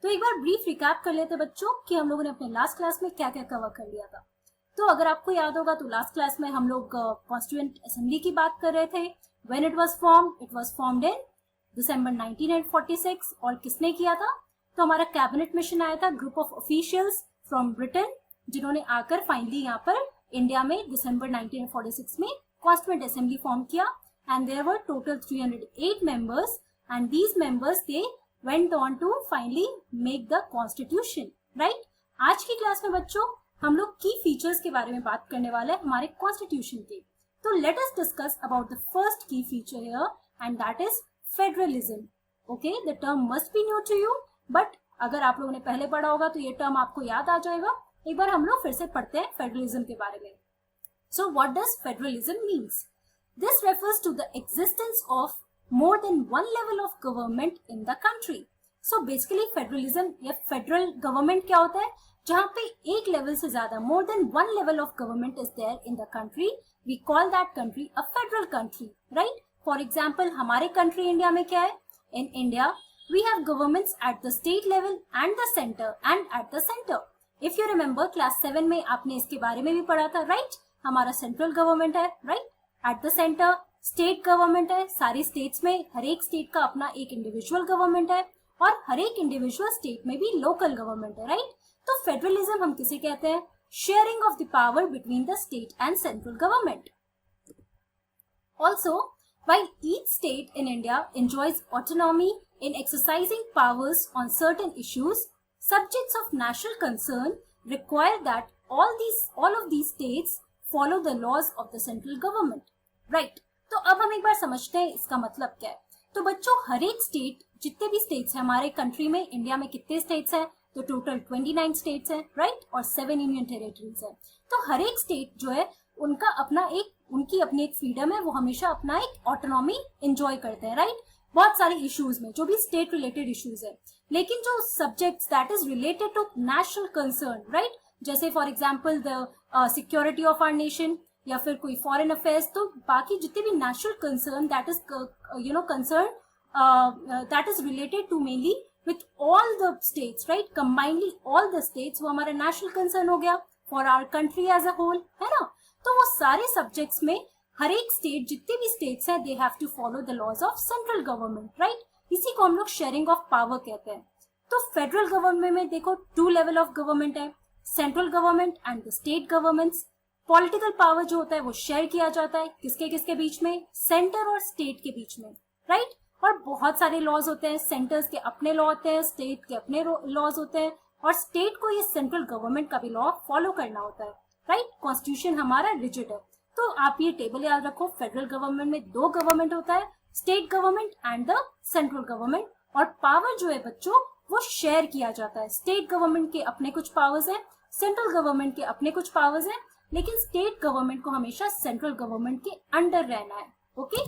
तो एक बार brief recap कर लेते बच्चों कि हम लोगों ने अपने लास्ट क्लास में क्या क्या कवर कर लिया था। तो अगर आपको याद होगा तो लास्ट क्लास में हम लोग कॉन्स्टिट्यूएंट असेंबली की बात कर रहे थे। When it was formed in December 1946। और किसने किया था? तो हमारा कैबिनेट मिशन आया था, group of officials from Britain, जिन्होंने आकर फाइनली यहाँ पर इंडिया में दिसंबर 1946 में कॉन्स्टिट्यूएंट असेंबली फॉर्म किया। And there were total 308 members and these members they went on to finally make the constitution, right? आज की क्लास में बच्चों हम लोग की फीचर्स के बारे में बात करने वाले हैं हमारे कॉन्स्टिट्यूशन के। तो let us discuss about the first key feature here and that is federalism. Okay, the term must be new to you, but अगर आप लोगों ने पहले पढ़ा होगा तो ये टर्म आपको याद आ जाएगा। एक बार हम लोग फिर से पढ़ते हैं फेडरलिज्म के बारे में। So what does federalism means? This refers to the existence of more than one level of government in the country. So basically federalism या federal government क्या होता है? जहाँ पे एक लेवल से ज्यादा more than one level of government is there in the country, we call that country a federal country, right? For example, हमारे country इंडिया में क्या है? In India, we have governments at the state level and the center and at the center. If you remember, class 7 में आपने इसके बारे में भी पढ़ा था, right? हमारा central government है, right? At the center state government है, सारी स्टेट्स में हर एक स्टेट का अपना एक इंडिविजुअल गवर्नमेंट है और हर एक इंडिविजुअल स्टेट में भी लोकल गवर्नमेंट है, राइट? तो फेडरलिज्म हम किसे कहते हैं? Sharing of the power between the state and central government. Also while each state in India enjoys autonomy in exercising powers on certain issues, subjects of national concern require that all of these states follow the laws of the central government, right? तो अब हम एक बार समझते हैं इसका मतलब क्या है। तो बच्चों हर एक स्टेट, जितने भी स्टेट्स हैं हमारे कंट्री में, इंडिया में कितने स्टेट्स हैं? तो टोटल 29 स्टेट्स हैं, राइट? और 7 यूनियन टेरिटरीज हैं। तो हर एक स्टेट जो है उनका अपना उनकी अपनी एक फ्रीडम है, वो हमेशा अपना एक ऑटोनॉमी एंजॉय करते हैं, राइट? बहुत सारे इश्यूज में, जो भी स्टेट रिलेटेड इश्यूज है। लेकिन जो subjects that is related to national concern, right? जैसे for example the security of our nation या फिर कोई फॉरेन अफेयर्स, तो बाकी जितने भी national concern that is concern that is related to mainly with all the states, right? Combinedly all the states, वो हमारा नेशनल कंसर्न हो गया for our country as a whole, है ना? तो वो सारे सब्जेक्ट्स में हर एक स्टेट, जितने भी स्टेट्स हैं, they have to follow the laws of central government, right? इसी को हम लोग शेयरिंग ऑफ पावर कहते हैं। तो फेडरल गवर्नमेंट में देखो 2 लेवल ऑफ गवर्नमेंट है, central government and the state governments. Political power जो होता है वो शेयर किया जाता है किसके किसके बीच में? सेंटर और स्टेट के बीच में, राइट? और बहुत सारे लॉज होते हैं, सेंटर्स के अपने लॉ होते हैं, स्टेट के अपने लॉज होते हैं, और स्टेट को ये सेंट्रल गवर्नमेंट का भी लॉ फॉलो करना होता है, राइट? कॉन्स्टिट्यूशन हमारा रिजिड है। तो आप ये टेबल याद रखो, फेडरल गवर्नमेंट में 2 गवर्नमेंट होता है, state government and the central government. और पावर जो है बच्चों वो शेयर किया जाता है। स्टेट गवर्नमेंट के अपने कुछ पावर्स है, सेंट्रल गवर्नमेंट के अपने कुछ पावर्स है, लेकिन स्टेट गवर्नमेंट को हमेशा सेंट्रल गवर्नमेंट के अंडर रहना है, ओके?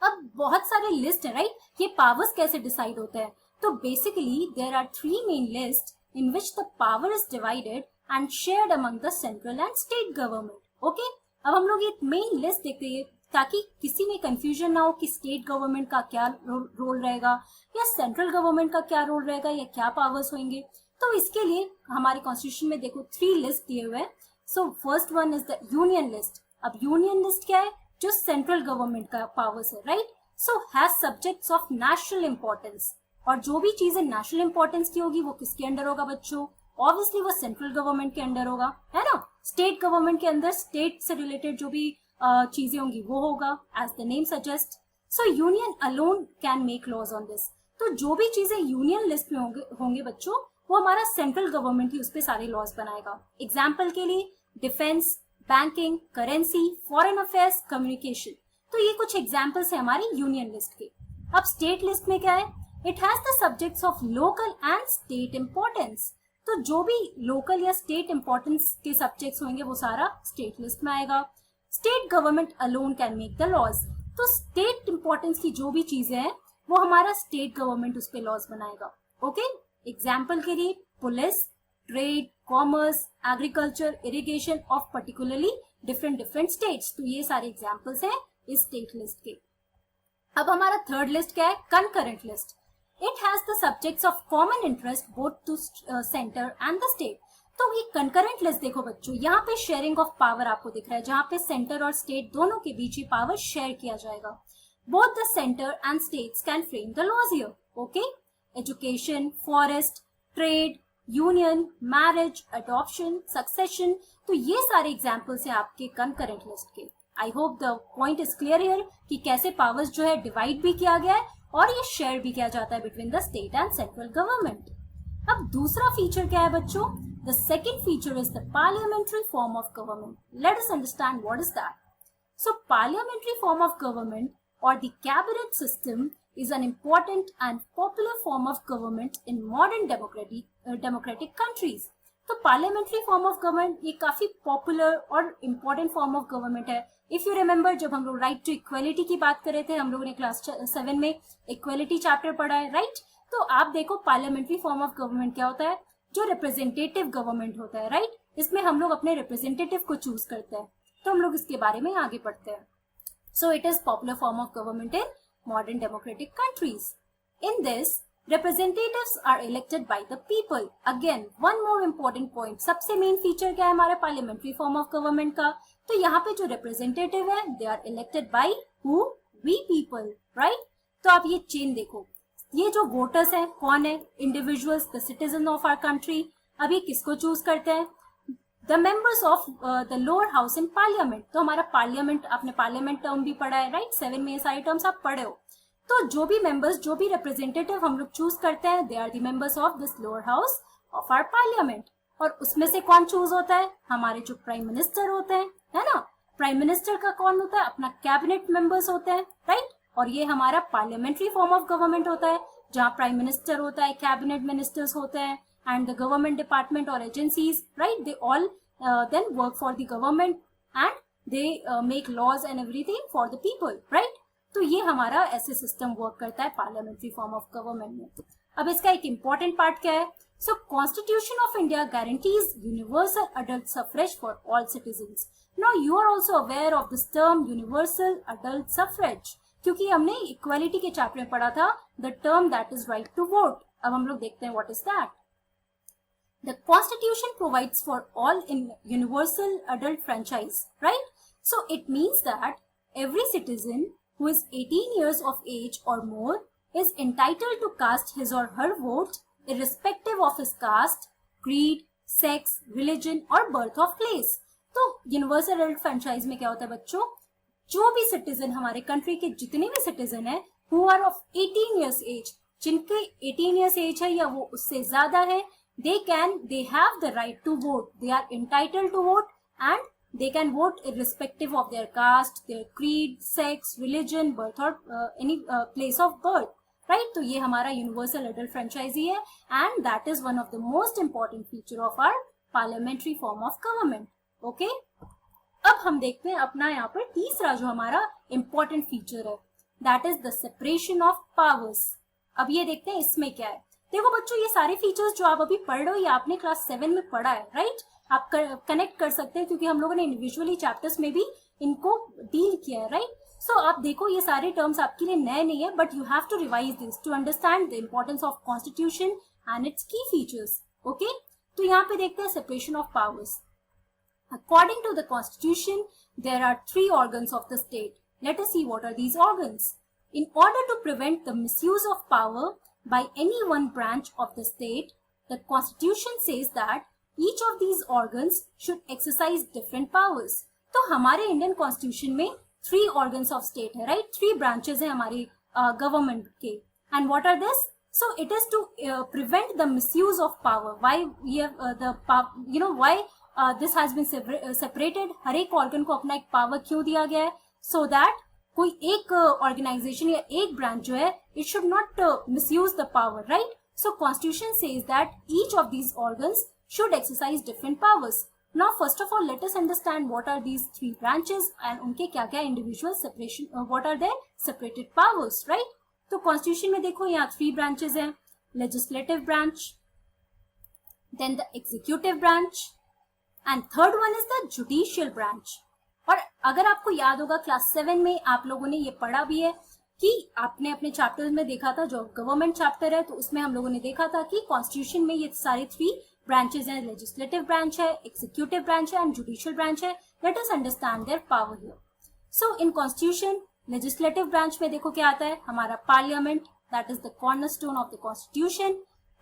अब बहुत सारे लिस्ट है, राइट? ये पावर्स कैसे डिसाइड होते हैं? तो basically there are 3 main list in which the power is divided and shared among the central and state government, okay? अब हम लोग ये मेन लिस्ट देखते हैं ताकि किसी में कंफ्यूजन ना हो कि स्टेट गवर्नमेंट का क्या रोल रहेगा या सेंट्रल गवर्नमेंट का क्या रोल रहेगा या क्या पावर्स होंगे। तो इसके लिए हमारे कॉन्स्टिट्यूशन में देखो 3 लिस्ट दिए हुए हैं। So first one is the union list. अब यूनियन लिस्ट क्या है? जो सेंट्रल गवर्नमेंट का पावर्स है, right? So has subjects of national importance, और जो भी चीजें नेशनल इंपॉर्टेंस की होगी वो किसके अंडर होगा बच्चों? ऑब्वियसली वो सेंट्रल गवर्नमेंट के अंडर होगा, है ना? स्टेट गवर्नमेंट के अंदर स्टेट से रिलेटेड जो भी चीजें होंगी वो होगा, as the name suggest. So union alone can make laws on this. तो जो भी चीजें यूनियन लिस्ट में होंगे बच्चों, वो हमारा सेंट्रल गवर्नमेंट ही उस पर सारे लॉज बनाएगा। एग्जाम्पल के लिए defence, banking, currency, foreign affairs, communication. तो ये कुछ एग्जाम्पल्स है हमारी यूनियन लिस्ट के। अब स्टेट लिस्ट में क्या है? It has the subjects of local and state importance. तो जो भी लोकल या स्टेट इंपॉर्टेंस के सब्जेक्ट्स होंगे वो सारा स्टेट लिस्ट में आएगा। State government alone can make the laws. तो स्टेट इंपॉर्टेंस की जो भी चीजें हैं वो हमारा स्टेट गवर्नमेंट उस पर लॉज बनाएगा, ओके? एग्जाम्पल के लिए police, trade, commerce, agriculture, irrigation of particularly different states. तो ये सारे एग्जाम्पल्स हैं इस स्टेट लिस्ट के। अब हमारा थर्ड लिस्ट क्या है? Concurrent list. It has the subjects of common interest both to center and the state. तो ये कंकरेंट लिस्ट देखो बच्चों, यहाँ पे शेयरिंग ऑफ पावर आपको दिख रहा है, जहाँ पे सेंटर और स्टेट दोनों के बीच ही पावर शेयर किया जाएगा. Both the center and states can frame the laws here. Okay? Education, forest, trade, union, marriage, adoption, succession. तो ये सारे एग्जाम्पल्स हैं आपके कंकरेंट लिस्ट के. I hope the point is clear here कि कैसे पावर्स जो है डिवाइड भी किया गया है और ये शेयर भी किया जाता है between the state and central government. अब दूसरा फीचर क्या है बच्चों? The second feature is the parliamentary form of government. Late us understand what is that. So parliamentary form of government or the cabinet system is an important and popular form of government in modern democratic countries. तो parliamentary form of government ये काफी popular और important form of government है. If you remember जब हम लोग right to equality की बात कर रहे थे, हम लोगों ने क्लास 7 में equality chapter पढ़ा है, right? तो आप देखो parliamentary form of government क्या होता है, जो representative government होता है, right? इसमें हम लोग अपने representative को choose करते हैं. तो हम लोग इसके बारे में आगे पढ़ते हैं. So it is popular form of government in modern democratic countries. In this, representatives are elected by the people. Again, one more important point. सबसे main feature क्या है हमारे parliamentary form of government का? तो यहाँ पे जो representative है, they are elected by who? We people, right? तो आप ये chain देखो. ये जो voters हैं, कौन है? Individuals, the citizens of our country. अब ये किसको choose करते हैं? The members of the lower house in parliament. तो हमारा parliament, आपने parliament term भी पढ़ा है, right? 7 में ये सारी terms आप पढ़े हो. तो जो भी members, जो भी representative हम लोग choose करते हैं, they are the members of this lower house of our parliament. और उसमें से कौन choose होता है? हमारे जो prime minister होते हैं, है ना? prime minister का कौन होता है? अपना cabinet members होते हैं, right? और ये हमारा parliamentary form of government होता है, जहाँ prime minister होता है, cabinet ministers होते हैं, and the government department or agencies, right? They all then work for the government and they make laws and everything for the people, right? तो ये हमारा ऐसे सिस्टम वर्क करता है parliamentary form of government में. अब इसका एक important part क्या है? So Constitution of India guarantees universal adult suffrage for all citizens. Now you are also aware of this term universal adult suffrage, क्योंकि हमने equality के चैप्टर में पढ़ा था the term that is right to vote. अब हम लोग देखते हैं what is that. The Constitution provides for all in universal adult franchise, right? So it means that every citizen who is 18 years of age or more is entitled to cast his or her vote irrespective of his caste, creed, sex, religion or birth of place. तो universal adult franchise में क्या होता है बच्चों? जो भी citizen हमारे country के जितने भी citizen हैं who are of 18 years age, जिनके 18 years age है या वो उससे ज्यादा है, they have the right to vote. They are entitled to vote and they can vote irrespective of their caste, their creed, sex, religion, birth or any place of birth, right? तो ये हमारा universal adult franchise है and that is one of the most important feature of our parliamentary form of government. Okay? अब हम देखते हैं अपना यहाँ पर तीसरा जो हमारा important feature है, that is the separation of powers. अब ये देखते हैं इसमें क्या है. देखो बच्चों, ये सारे फीचर्स जो आप अभी पढ़ रहे हो ये आपने क्लास 7 में पढ़ा है, राइट? आप कनेक्ट कर सकते हैं क्योंकि हम लोगों ने इंडिविजुअली चैप्टर्स में भी इनको डील किया है, राइट? सो आप देखो ये सारे टर्म्स आपके लिए नए नहीं है, but you have to revise this to understand the importance of constitution and its key features. Okay, तो यहाँ पे देखते हैं separation of powers. According to the constitution there are 3 organs of the state. Let us see what are these organs. In order to prevent the misuse of power by any one branch of the state, the Constitution says that each of these organs should exercise different powers. तो हमारे Indian constitution में 3 organs of state है, right? 3 branches है हमारी government के. And what are this? So it is to prevent the misuse of power. Why we have why this has been separated? हर एक organ को अपना एक power क्यों दिया गया है? So that कोई एक ऑर्गेनाइजेशन या एक ब्रांच जो है it should not misuse the power, right? So constitution says that each of these organs should exercise different powers. Now first of all let us understand what are these 3 branches and उनके क्या क्या individual separation, what are their separated powers, right? तो constitution में देखो यहाँ 3 branches हैं, legislative branch, then the executive branch and third one is the judicial branch. और अगर आपको याद होगा क्लास 7 में आप लोगों ने ये पढ़ा भी है कि आपने अपने चैप्टर में देखा था, जो गवर्नमेंट चैप्टर है, तो उसमें हम लोगों ने देखा था कि कॉन्स्टिट्यूशन में ये सारे 3 ब्रांचेस हैं, लेजिस्लेटिव ब्रांच है, एग्जीक्यूटिव ब्रांच है एंड जुडिशियल ब्रांच है. Late us understand their power here. So in constitution legislative branch में देखो क्या आता है, हमारा parliament, that is the cornerstone of the constitution.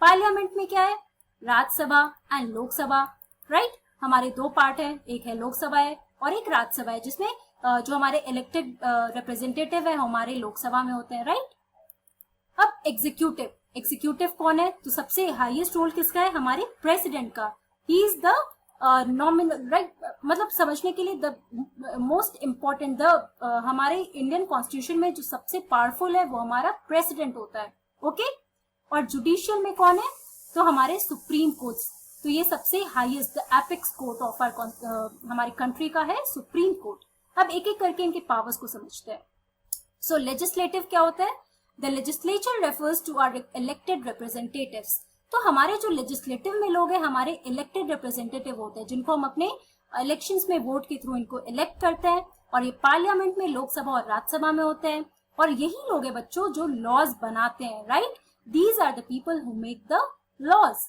Parliament में क्या है, राज्यसभा एंड लोकसभा, राइट. हमारे 2 पार्ट है, एक है लोकसभा है और एक राज्यसभा है, जिसमें जो हमारे इलेक्टेड रिप्रेजेंटेटिव है हमारे लोकसभा में होते हैं, राइट. अब एग्जीक्यूटिव, एग्जीक्यूटिव कौन है, तो सबसे हाईएस्ट रोल किसका है, हमारे प्रेसिडेंट का. He is the nominal, right. मतलब समझने के लिए द मोस्ट इम्पोर्टेंट, हमारे इंडियन कॉन्स्टिट्यूशन में जो सबसे पावरफुल है वो हमारा प्रेसिडेंट होता है, ओके. और जुडिशियल में कौन है, तो हमारे सुप्रीम कोर्ट्स. तो ये सबसे highest, the apex court of हमारी कंट्री का है सुप्रीम कोर्ट. अब एक एक करके इनके पावर्स को समझते हैं. सो लेजिस्लेटिव क्या होता है, the legislature refers to our elected representatives. तो हमारे जो लेजिस्लेटिव में लोग हैं हमारे इलेक्टेड रिप्रेजेंटेटिव होते हैं, जिनको हम अपने इलेक्शंस में वोट के थ्रू इनको इलेक्ट करते हैं. और ये पार्लियामेंट में लोकसभा और राज्यसभा में होते हैं. और यही लोग हैं बच्चों जो लॉज बनाते हैं, right. These are the people who make the laws.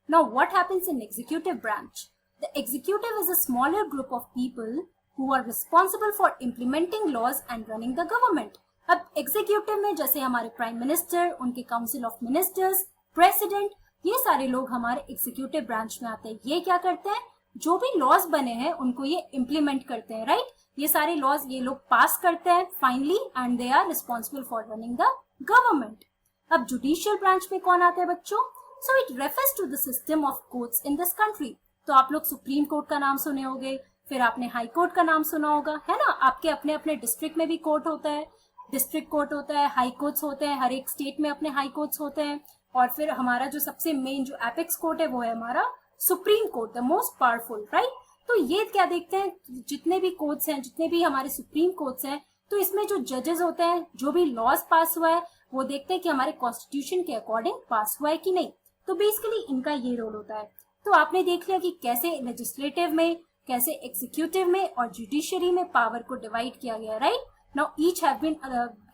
Now what happens in executive branch, the executive is a smaller group of people who are responsible for implementing laws and running the government. अब executive में जैसे हमारे prime minister, उनके council of ministers, president, ये सारे लोग हमारे executive branch में आते हैं. ये क्या करते हैं, जो भी लॉज बने हैं उनको ये इम्प्लीमेंट करते हैं, राइट. ये सारे लॉज ये लोग पास करते हैं finally, and they are responsible for running the government. अब जुडिशियल ब्रांच में कौन आता है बच्चों, so it refers to the system of courts in this country. तो आप लोग सुप्रीम कोर्ट का नाम सुने होंगे, फिर आपने हाई कोर्ट का नाम सुना होगा, है ना. आपके अपने अपने डिस्ट्रिक्ट में भी कोर्ट होता है, डिस्ट्रिक्ट कोर्ट होता है, हाई कोर्ट्स होते हैं, हर एक स्टेट में अपने हाई कोर्ट्स होते हैं. और फिर हमारा जो सबसे मेन जो एपेक्स कोर्ट है वो है हमारा supreme court, the most powerful, right. तो ये क्या देखते हैं, जितने भी कोर्ट्स हैं, जितने भी हमारे सुप्रीम कोर्ट्स हैं, तो इसमें जो जजेस होते हैं, जो भी लॉज पास हुआ है वो देखते हैं कि हमारे कॉन्स्टिट्यूशन के अकॉर्डिंग पास हुआ है कि नहीं. तो बेसिकली इनका ये रोल होता है. तो आपने देख लिया कि कैसे लेजिस्लेटिव में, कैसे एग्जीक्यूटिव में और जुडिशरी में पावर को डिवाइड किया गया, right. Now each have been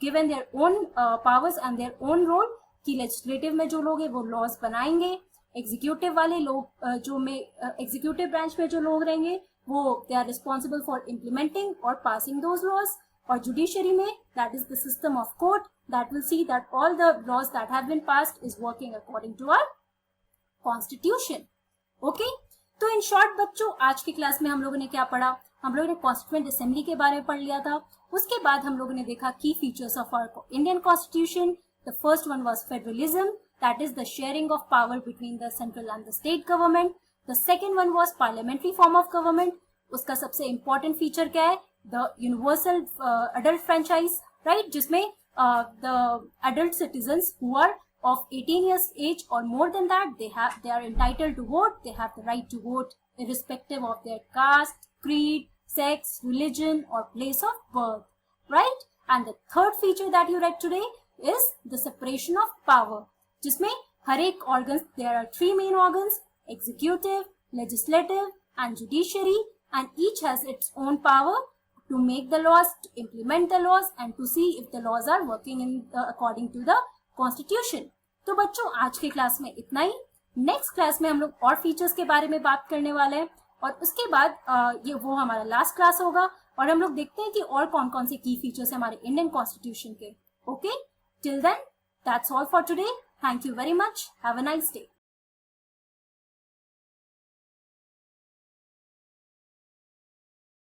given their own powers and their own role, कि लेजिस्लेटिव में जो लोग हैं वो लॉज बनाएंगे, एग्जीक्यूटिव वाले लोग जो में एग्जीक्यूटिव ब्रांच में जो लोग रहेंगे वो they are responsible for implementing और पासिंग दोज लॉज. और जुडिशरी में that is the system of court that will see that all the laws that have been passed is working according to our constitution, okay. तो in short बच्चों आज की class में हम लोगों ने क्या पढ़ा, हम लोगों ने कॉन्स्टिट्यूएंट असेंबली के बारे में पढ़ लिया था. उसके बाद हम लोगों ने देखा की features of our Indian constitution. The first one was federalism, that is the sharing of power between the central and the state government. The second one was parliamentary form of government. उसका सबसे important feature क्या है, the universal adult franchise, right, जिसमें the adult citizens who are of 18 years age or more than that, they are entitled to vote. They have the right to vote irrespective of their caste, creed, sex, religion or place of birth, right. And the third feature that you read today is the separation of power, जिसमें हर एक organs, there are 3 main organs, executive, legislative and judiciary, and each has its own power to make the laws, to implement the laws and to see if the laws are working in according to the constitution. तो बच्चों आज की class में इतना ही. Next class में हम लोग और फीचर्स के बारे में बात करने वाले हैं और उसके बाद ये वो हमारा लास्ट क्लास होगा और हम लोग देखते हैं कि और कौन कौन से की फीचर्स है हमारे इंडियन कॉन्स्टिट्यूशन के. Okay, till then that's all for today. Thank you very much. Have a nice day.